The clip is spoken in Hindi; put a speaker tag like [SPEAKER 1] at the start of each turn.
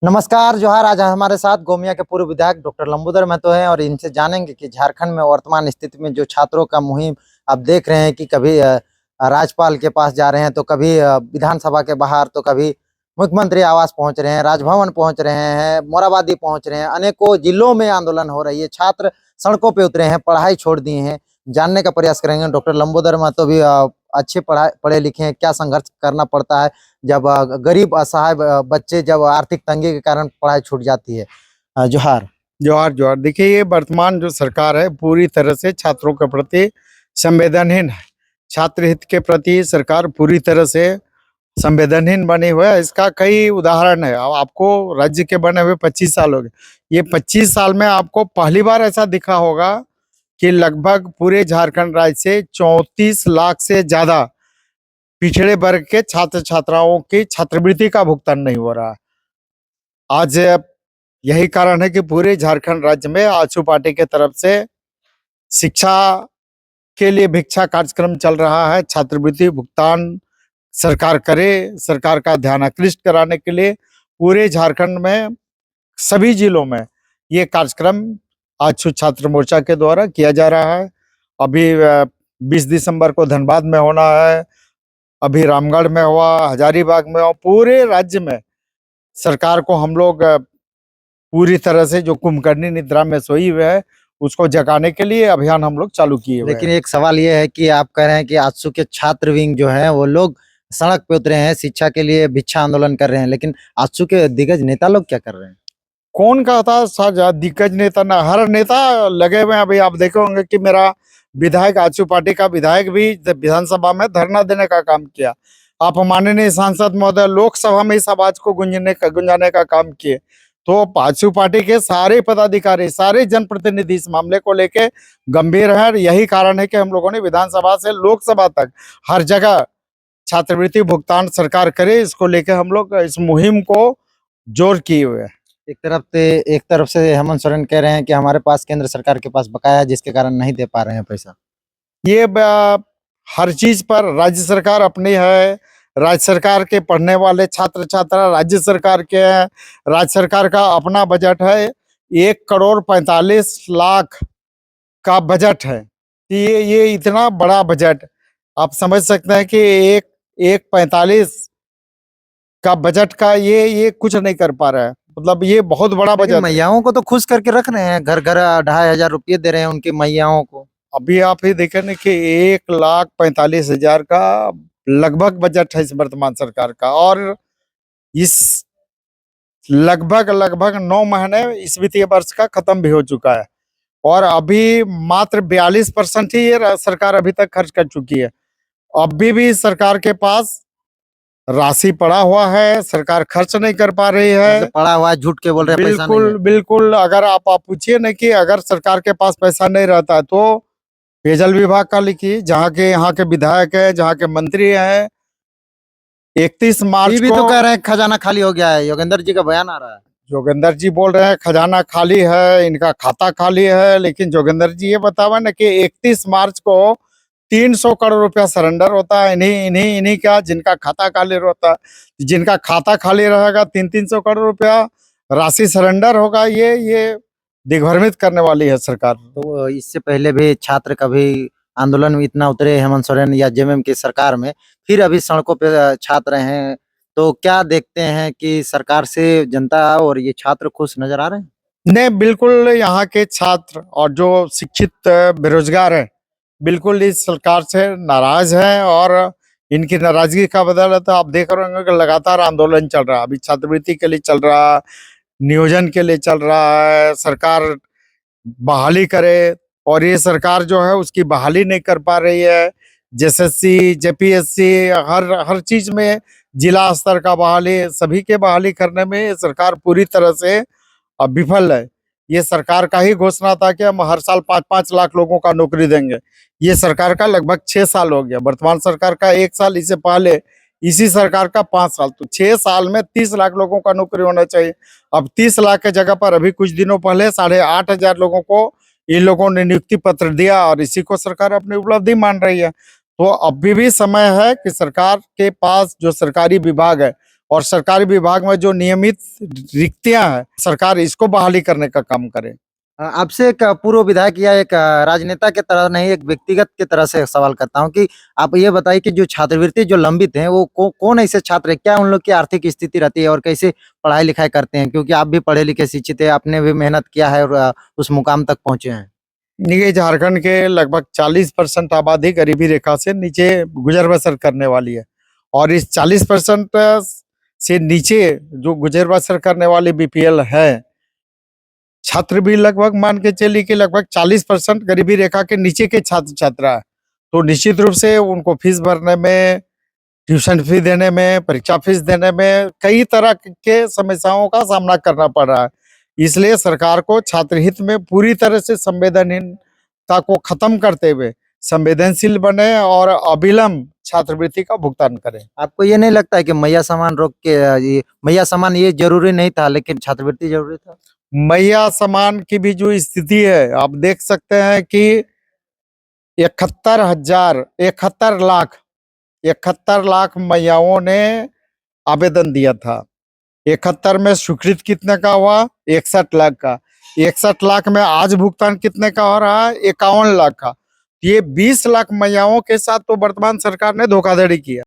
[SPEAKER 1] नमस्कार जोहार। आज हमारे साथ गोमिया के पूर्व विधायक डॉक्टर लंबोदर महतो हैं और इनसे जानेंगे कि झारखंड में वर्तमान स्थिति में जो छात्रों का मुहिम आप देख रहे हैं कि कभी राज्यपाल के पास जा रहे हैं, तो कभी विधानसभा के बाहर, तो कभी मुख्यमंत्री आवास पहुंच रहे हैं, राजभवन पहुंच रहे हैं, मोराबादी पहुंच रहे हैं, अनेकों जिलों में आंदोलन हो रही है, छात्र सड़कों पे उतरे हैं, पढ़ाई छोड़ दिए हैं। जानने का प्रयास करेंगे डॉक्टर लंबोदर महतो भी अच्छे पढ़े लिखे हैं, क्या संघर्ष करना पड़ता है जब गरीब असहाय बच्चे जब आर्थिक तंगी के कारण पढ़ाई छूट जाती है। जोहार।
[SPEAKER 2] जोहार जोहार। देखिए, ये वर्तमान जो सरकार है पूरी तरह से छात्रों के प्रति संवेदनहीन है। छात्र हित के प्रति सरकार पूरी तरह से संवेदनहीन बनी हुई है। इसका कई उदाहरण है। अब आपको राज्य के बने हुए 25 साल हो गए। ये 25 साल में आपको पहली बार ऐसा दिखा होगा कि लगभग पूरे झारखंड राज्य से 34 लाख से ज्यादा पिछड़े वर्ग के छात्र छात्राओं की छात्रवृत्ति का भुगतान नहीं हो रहा है। आज यही कारण है कि पूरे झारखंड राज्य में आजसू पार्टी के तरफ से शिक्षा के लिए भिक्षा कार्यक्रम चल रहा है। छात्रवृत्ति भुगतान सरकार करे, सरकार का ध्यान आकृष्ट कराने के लिए पूरे झारखंड में सभी जिलों में ये कार्यक्रम आजसू छात्र मोर्चा के द्वारा किया जा रहा है। अभी 20 दिसंबर को धनबाद में होना है, अभी रामगढ़ में हुआ, हजारीबाग में हुआ। पूरे राज्य में सरकार को हम लोग पूरी तरह से जो कुंभकर्णी निद्रा में सोई हुए है उसको जगाने के लिए अभियान हम लोग चालू किए हुए हैं।
[SPEAKER 1] लेकिन एक सवाल ये है कि आप कह रहे हैं कि आजसू के छात्र विंग जो है वो लोग सड़क पे उतरे हैं, शिक्षा के लिए भिक्षा आंदोलन कर रहे हैं, लेकिन आजसू के दिग्गज नेता लोग क्या कर रहे हैं?
[SPEAKER 2] कौन कहता साझा दिग्गज नेता? ना, हर नेता लगे हुए हैं। अभी आप देखे होंगे कि मेरा विधायक, आजसू पार्टी का विधायक भी विधानसभा में धरना देने का काम किया। आप माननीय सांसद महोदय लोकसभा में इस आवाज को गुंजाने का काम किए। तो आजसू पार्टी के सारे पदाधिकारी, सारे जनप्रतिनिधि इस मामले को लेके गंभीर है। यही कारण है कि हम लोगों ने विधानसभा से लोकसभा तक हर जगह छात्रवृत्ति भुगतान सरकार करे, इसको लेके हम लोग इस मुहिम को जोर किए हुए हैं।
[SPEAKER 1] एक तरफ से हेमंत सोरेन कह रहे हैं कि हमारे पास केंद्र सरकार के पास बकाया है, जिसके कारण नहीं दे पा रहे हैं पैसा।
[SPEAKER 2] ये हर चीज पर राज्य सरकार अपनी है। राज्य सरकार के पढ़ने वाले छात्र छात्रा राज्य सरकार के हैं। राज्य सरकार का अपना बजट है, 1,45,00,000 का बजट है। ये इतना बड़ा बजट आप समझ सकते हैं कि एक 45 का बजट का ये कुछ नहीं कर पा रहा है। मतलब ये बहुत बड़ा बजट।
[SPEAKER 1] मैयाओं को तो खुश करके रख रहे हैं, घर घर 2,500 रुपये दे रहे हैं उनकी मैयाओं को।
[SPEAKER 2] अभी आप ये देखें ना कि 1,45,000 का लगभग बजट है इस वर्तमान सरकार का, और इस लगभग 9 महीने इस वित्तीय वर्ष का खत्म भी हो चुका है, और अभी मात्र 42% ही ये सरकार अभी तक खर्च कर चुकी है। अभी भी सरकार के पास राशि पड़ा हुआ है, सरकार खर्च नहीं कर पा रही है।
[SPEAKER 1] पड़ा हुआ है, झूठ के बोल रहे हैं, पैसा नहीं है।
[SPEAKER 2] बिल्कुल। अगर आप पूछिए ना कि अगर सरकार के पास पैसा नहीं रहता तो पेयजल विभाग का लिखिए, जहाँ के यहाँ के विधायक है, जहाँ के मंत्री हैं। 31 मार्च
[SPEAKER 1] भी
[SPEAKER 2] को
[SPEAKER 1] तो कह रहे हैं खजाना खाली हो गया है, योगेंद्र जी का बयान आ रहा है।
[SPEAKER 2] जोगेंद्र जी बोल रहे हैं खजाना खाली है, इनका खाता खाली है। लेकिन जोगेंद्र जी ये बतावा ना कि 31 मार्च को 300 करोड़ रुपया सरेंडर होता है इन्हीं का, जिनका खाता खाली रहता है। जिनका खाता खाली रहेगा 300 करोड़ रुपया राशि सरेंडर होगा। ये दिग्भ्रमित करने वाली है सरकार।
[SPEAKER 1] तो इससे पहले भी छात्र कभी आंदोलन में इतना उतरे हेमंत सोरेन या जेएमएम की सरकार में, फिर अभी सड़कों पे छात्र हैं, तो क्या देखते हैं कि सरकार से जनता और ये छात्र खुश नजर आ रहे हैं?
[SPEAKER 2] नहीं, बिल्कुल। यहाँ के छात्र और जो शिक्षित बेरोजगार हैं बिल्कुल इस सरकार से नाराज हैं, और इनकी नाराजगी का बदौलत आप देख रहे होंगे कि लगातार आंदोलन चल रहा है। अभी छात्रवृत्ति के लिए चल रहा है, नियोजन के लिए चल रहा है, सरकार बहाली करे, और ये सरकार जो है उसकी बहाली नहीं कर पा रही है। जेएसएससी, जेपीएससी, हर चीज में जिला स्तर का बहाली, सभी के बहाली करने में ये सरकार पूरी तरह से विफल है। ये सरकार का ही घोषणा था कि हम हर साल 5-5 लाख लोगों का नौकरी देंगे। ये सरकार का लगभग 6 साल हो गया। वर्तमान सरकार का 1 साल, इससे पहले इसी सरकार का 5 साल। तो 6 साल में 30 लाख लोगों का नौकरी होना चाहिए। अब 30 लाख के जगह पर अभी कुछ दिनों पहले 8,500 लोगों को इन लोगों ने नियुक्ति पत्र दिया, और इसी को सरकार अपनी उपलब्धि मान रही है। तो अभी भी समय है कि सरकार के पास जो सरकारी विभाग है और सरकारी विभाग में जो नियमित रिक्तियां हैं, सरकार इसको बहाली करने का काम करे।
[SPEAKER 1] आपसे एक पूर्व विधायक या एक राजनेता के तरह नहीं, एक व्यक्तिगत के तरह से सवाल करता हूँ कि आप ये बताइए कि जो छात्रवृत्ति जो लंबित हैं, वो कौन ऐसे छात्र हैं? क्या उन लोग की आर्थिक स्थिति रहती है और कैसे पढ़ाई-लिखाई करते हैं? क्योंकि आप भी पढ़े-लिखे शिक्षित हैं, आपने भी मेहनत किया है और उस मुकाम तक पहुँचे हैं।
[SPEAKER 2] देखिए, झारखंड के लगभग 40% आबादी गरीबी रेखा से नीचे गुजर बसर करने वाली है और इस 40% से नीचे जो गुजर बसर करने वाले बीपीएल है, छात्र भी लगभग मान के चलिए कि लगभग 40% गरीबी रेखा के नीचे के छात्र छात्रा है। तो निश्चित रूप से उनको फीस भरने में, ट्यूशन फी देने में, परीक्षा फीस देने में कई तरह के समस्याओं का सामना करना पड़ रहा है। इसलिए सरकार को छात्र हित में पूरी तरह से संवेदनहीनता को खत्म करते हुए संवेदनशील बने और अविलंब छात्रवृत्ति का भुगतान करें।
[SPEAKER 1] आपको ये नहीं लगता है कि मैया समान रोक के ये मैया समान ये ज़रूरी नहीं था, लेकिन छात्रवृत्ति ज़रूरी था?
[SPEAKER 2] मैया समान की भी जो स्थिति है, आप देख सकते हैं कि 71 लाख मैयाओं ने आवेदन दिया था। 71 में स्वीकृत कितने का हुआ? 61 लाख का। 61 लाख में आज भुगतान कितने का हो रहा है? 51 लाख का। ये 20 लाख मैयाओं के साथ तो वर्तमान सरकार ने धोखाधड़ी किया।